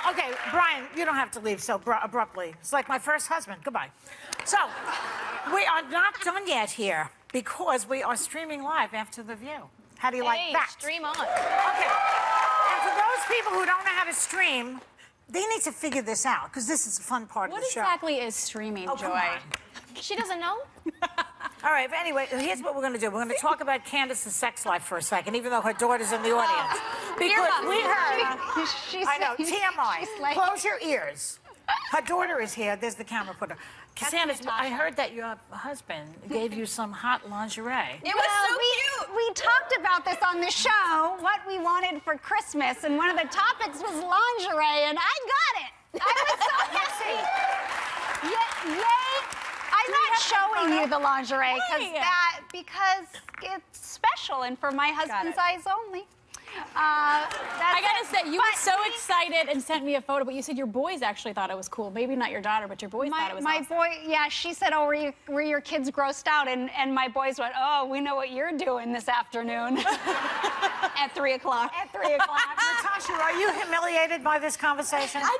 Okay, Brian, you don't have to leave so abruptly. It's like my first husband. Goodbye. So, we are not done yet here because we are streaming live after The View. How do you like that? Stream on. Okay. And for those people who don't know how to stream, they need to figure this out because this is a fun part of the show. What exactly is streaming, Joy? She doesn't know? All right, but anyway, here's what we're going to do. We're going to talk about Candace's sex life for a second, even though her daughter's in the audience. Because we heard, I know, TMI. Close your ears. Her daughter is here. There's the camera putter. Candace, I heard that your husband gave you some hot lingerie. It was so cute. We talked about this on the show, what we wanted for Christmas, and one of the topics was lingerie, and I got it. I was so happy. Yay. I'm not showing you the lingerie because it's special and for my husband's eyes only. I gotta say, you were so excited and sent me a photo, but you said your boys actually thought it was cool. Maybe not your daughter, but your boys thought it was awesome. My boy, yeah, she said, oh, were your kids grossed out? And my boys went, oh, we know what you're doing this afternoon. At 3 o'clock. At 3 o'clock. Natasha, are you humiliated by this conversation? I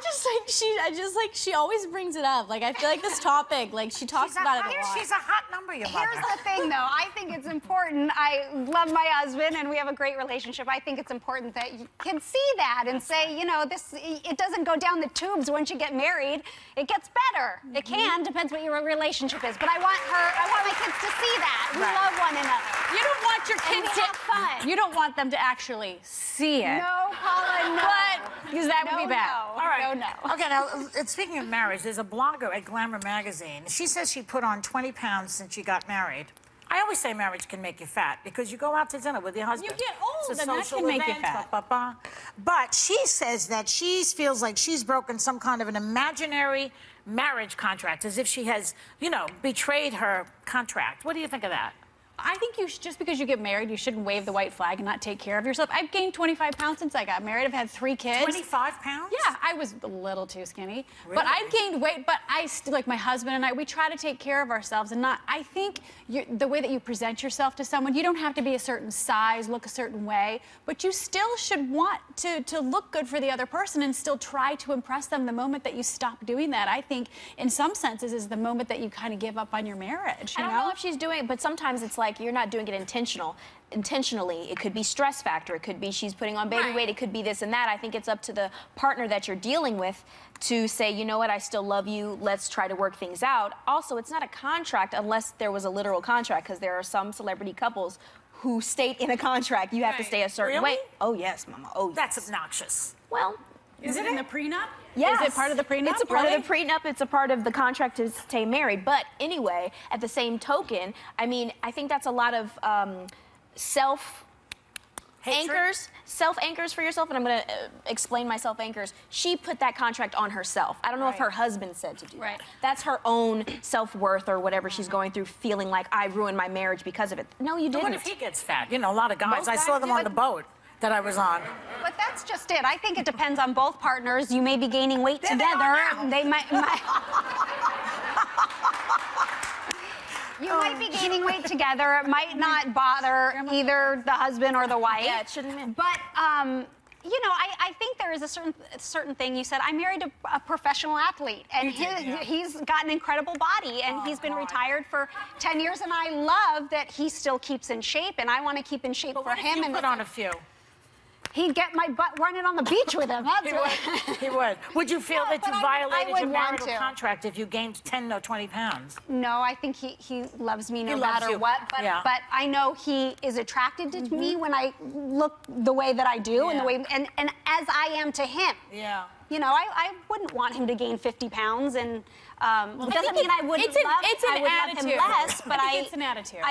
just like she always brings it up. Like I feel like this topic, like she talks about it a lot. She's a hot number, your mother. Here's the thing, though. I think it's important. I love my husband, and we have a great relationship. I think it's important that you can see that and say, you know, it doesn't go down the tubes once you get married. It gets better. It can, depends what your relationship is. But I want my kids to see that. We love one another. You don't want your kids to have fun. You don't want them to actually see it. No, Paula, no. But because that would be bad. No. All right. No. Okay, now, speaking of marriage, there's a blogger at Glamour magazine. She says she put on 20 pounds since she got married. I always say marriage can make you fat because you go out to dinner with your husband. You get old, it's a and that social can make you event, fat. But she says that she feels like she's broken some kind of an imaginary marriage contract, as if she has, you know, betrayed her contract. What do you think of that? I think you should, just because you get married, you shouldn't wave the white flag and not take care of yourself. I've gained 25 pounds since I got married. I've had 3 kids. 25 pounds? Yeah, I was a little too skinny. Really? But I've gained weight, but I still, like my husband and I, we try to take care of ourselves and not, I think the way that you present yourself to someone, you don't have to be a certain size, look a certain way, but you still should want to look good for the other person and still try to impress them. The moment that you stop doing that, I think, in some senses, is the moment that you kind of give up on your marriage. I don't know if she's doing it, but sometimes it's like you're not doing it intentionally. It could be stress factor. It could be she's putting on baby weight. It could be this and that. I think it's up to the partner that you're dealing with to say, you know what, I still love you. Let's try to work things out. Also, it's not a contract unless there was a literal contract, because there are some celebrity couples who state in a contract you have to stay a certain way. Oh, yes, Mama. Oh, yes. That's obnoxious. Well, is it in the prenup? Yes. Is it part of the prenup? It's a part of the prenup. It's a part of the contract to stay married. But anyway, at the same token, I mean, I think that's a lot of self-anchors for yourself, and I'm going to explain my self-anchors. She put that contract on herself. I don't know if her husband said to do that. That's her own self-worth or whatever she's going through, feeling like I ruined my marriage because of it. No, you didn't. What if he gets fat? You know, a lot of guys. I saw them on the boat that I was on. But that's just it. I think it depends on both partners. You may be gaining weight together. They might You might be gaining weight together. It might not bother either the husband or the wife. Yeah, it shouldn't. But you know, I think there is a certain thing. You said I married a professional athlete, and he's got an incredible body, and he's been retired for 10 years, and I love that he still keeps in shape, and I want to keep in shape for him. And put on a few. He'd get my butt running on the beach with him. That's He would. Would you feel that you violated your marital to. contract if you gained 10 or 20 pounds? No, I think he loves me no matter what. But I know he is attracted to me when I look the way that I do and the way and as I am to him. Yeah. You know, I wouldn't want him to gain 50 pounds, and it doesn't mean I wouldn't love him less. But I think it's an attitude.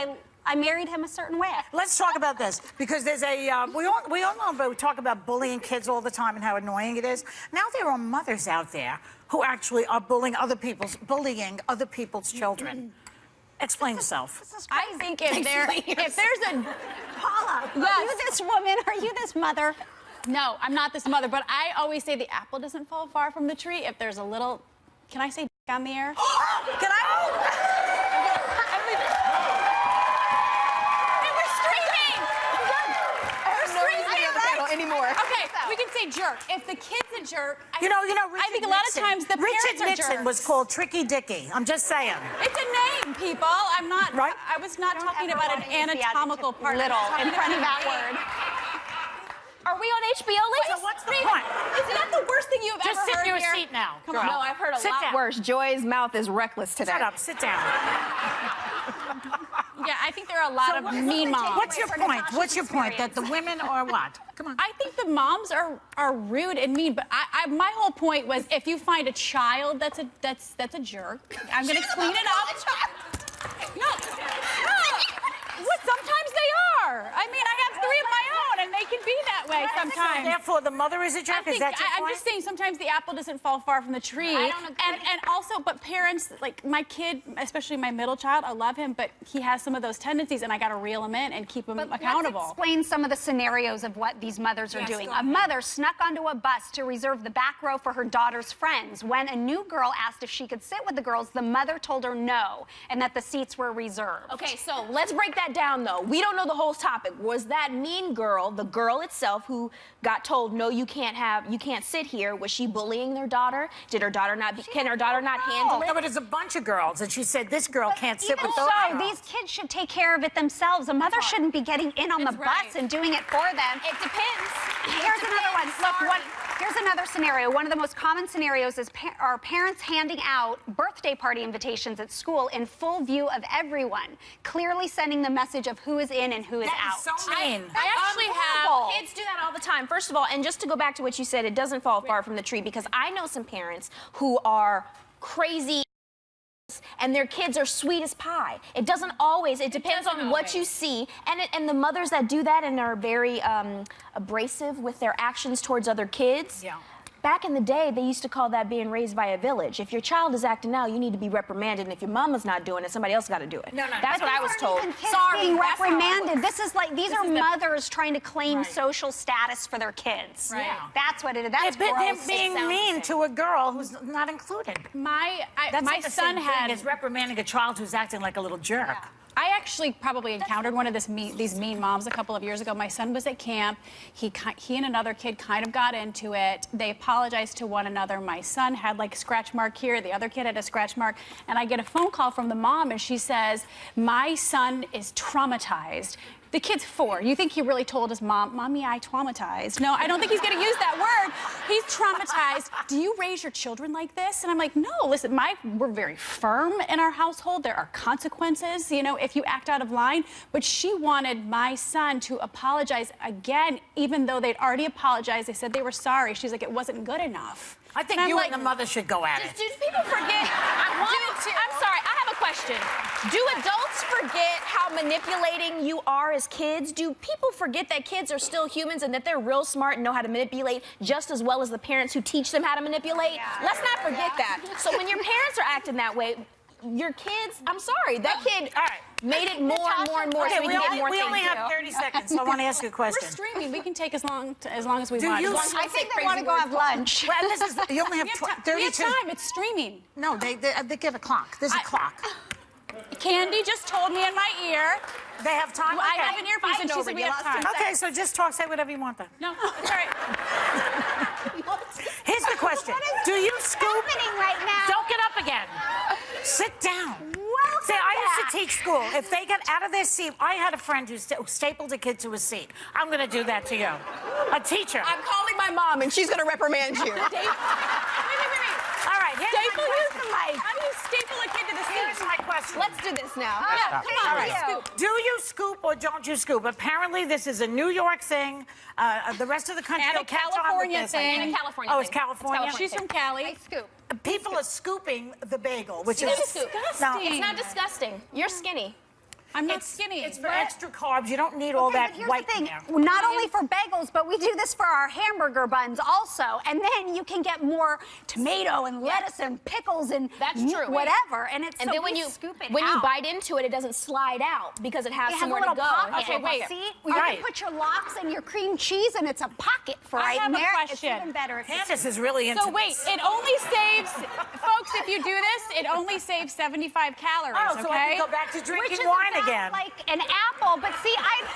I married him a certain way. Let's talk about this, because there's a, we all know about, we talk about bullying kids all the time and how annoying it is. Now there are mothers out there who actually are bullying other people's children. Explain yourself. I think if there's a... Paula, are you this woman? Are you this mother? No, I'm not this mother, but I always say the apple doesn't fall far from the tree. If there's a little... Can I say on the air? Can I? Anymore. Okay, we can say jerk. If the kid's a jerk. You know, I think a lot of times the parents Richard are Nixon jerks. was called Tricky Dicky. I'm just saying. It's a name, people. I'm not. Right? I was not talking about an anatomical part. Little in front of that word. Are we on HBO, ladies? So what's the point? Isn't that the worst thing you've Just ever sit heard in your here? seat now. Come girl. on. No, I've heard a Sit lot down. worse. Joy's mouth is reckless today. Shut up. Sit down. Yeah, I think there are a lot of mean moms. What's your point? What's your point? That the women are what? Come on. I think the moms are rude and mean, but my whole point was if you find a child that's a jerk, I'm gonna clean it up. No. What? Sometimes they are. I mean, I have 3 of my own, and they can be that way sometimes. Therefore, the mother is a jerk. Is that your I'm point? just saying sometimes the apple doesn't fall far from the tree. I don't agree. And also, but parents, like my kid, especially my middle child, I love him, but he has some of those tendencies, and I got to reel him in and keep him accountable. Let's explain some of the scenarios of what these mothers are doing. A mother snuck onto a bus to reserve the back row for her daughter's friends. When a new girl asked if she could sit with the girls, the mother told her no, and that the seats were reserved. Okay, so let's break that down, though. We don't know the whole topic. Was that mean girl, the girl itself, who got told, no, you can't sit here, was she bullying their daughter? Did her daughter can her daughter not handle it? No, but there's a bunch of girls, and she said this girl can't sit Even with so, those girls. these kids should take care of it themselves. A mother shouldn't be getting in on the bus and doing it for them. It depends. Here's another one. Look, here's another scenario. One of the most common scenarios is are parents handing out birthday party invitations at school in full view of everyone, clearly sending the message of who is in and who is out. That is so mean. I actually Horrible. have kids do that all the time. First of all, and just to go back to what you said, it doesn't fall far from the tree, because I know some parents who are crazy and their kids are sweet as pie. It doesn't always. It depends on what you see. And the mothers that do that and are very abrasive with their actions towards other kids. Yeah. Back in the day, they used to call that being raised by a village. If your child is acting out, you need to be reprimanded, and if your mama's not doing it, somebody else got to do it. No. That's what I was told. Sorry, being that's how it reprimanded. This is like these are mothers trying to claim social status for their kids. Right. That's what it is. That's They're gross. being mean to a girl who's not included. My That's son had. is reprimanding a child who's acting like a little jerk. I actually probably encountered one of these mean moms a couple of years ago. My son was at camp. He and another kid kind of got into it. They apologized to one another. My son had like a scratch mark here. The other kid had a scratch mark. And I get a phone call from the mom, and she says, my son is traumatized. The kid's 4. You think he really told his mom, Mommy, I traumatized? No, I don't think he's going to use that word. He's traumatized. Do you raise your children like this? And I'm like, no, listen, we're very firm in our household. There are consequences, you know, if you act out of line. But she wanted my son to apologize again, even though they'd already apologized. They said they were sorry. She's like, it wasn't good enough. I think And you I'm and the mother should go at it. Do people forget? I'm sorry, I have a question. Do adults forget how manipulating you are as kids? Do people forget that kids are still humans and that they're real smart and know how to manipulate just as well as the parents who teach them how to manipulate? Yeah. Let's not forget that. So when your parents are acting that way, your kids, I'm sorry, that kid made it more and more and more. Okay, so we can get more we only things. have 30 seconds, so I want to ask you a question. We're streaming. We can take as long as we Do want. you- As long as we I don't say think they crazy want to go words. have lunch. Well, this is, you only have We have 32. time. It's streaming. No, they get a clock. There's a clock. Candy just told me in my ear. They have time? Well, I Okay. have an earpiece, and she said we have time. Okay, so just talk, say whatever you want then. No, it's all right. Here's the question. Do you scoop? happening right now? Don't get up again. Sit down. Welcome See, I used back. to teach school. If they get out of their seat, I had a friend who stapled a kid to a seat. I'm going to do that to you. A teacher. I'm calling my mom, and she's going to reprimand you. Wait. All right, here's Staple my you? question. How do you staple a kid to the Here's seat? my question. Let's do this now. Yeah, come on. All right. Scoop. Do you scoop or don't you scoop? Apparently, this is a New York thing. The rest of the country And a will catch on with California this. thing. And a California Oh, it's thing. California? She's from Cali. I scoop. People are scooping the bagel, which You is gotta scoop. No, It's not disgusting. You're skinny. I'm not skinny. It's for extra carbs. You don't need all that But here's white the thing, in there. not only for bagels, but we do this for our hamburger buns also. And then you can get more tomato and lettuce and pickles and That's true. whatever. And it's And so then we when you scoop it when you out. bite into it, it doesn't slide out because it has It has a somewhere little to go. pocket. Okay, wait. See? Right. You can put your lox and your cream cheese, and it's a pocket for I right have in a there. question. It's even better. If it's Candace is really into So wait, this. it only saves, folks, if you do this, it only saves 75 calories, Oh, so I okay? can go back to which drinking is wine about again. like an apple, but see, I'd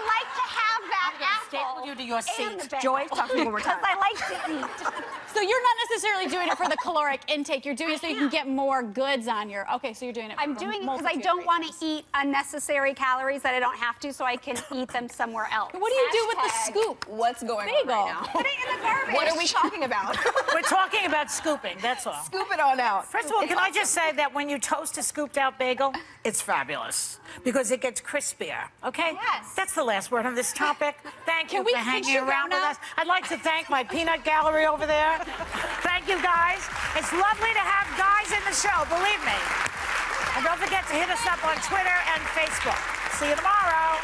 like to have that I'm gonna apple. staple you to your and seat. the bagel. Joy, talk to me one more time. Because I like to eat. So you're not necessarily doing it for the caloric intake. You're doing it so you can get more goods on your. Okay, so you're doing it. I'm doing it because I don't want to eat unnecessary calories that I don't have to, so I can eat them somewhere else. What do you do with the scoop? What's going Bagel. on right now? Put it in the garbage. What are we talking about? We're talking about scooping, that's all. Scoop it on out. First of all, can I just say that when you toast a scooped out bagel, it's fabulous because it gets crispier, okay? Yes. That's the last word on this topic. Thank you we- for can hanging you around go with now? us. I'd like to thank my peanut gallery over there. Thank you, guys. It's lovely to have guys in the show, believe me. And don't forget to hit us up on Twitter and Facebook. See you tomorrow.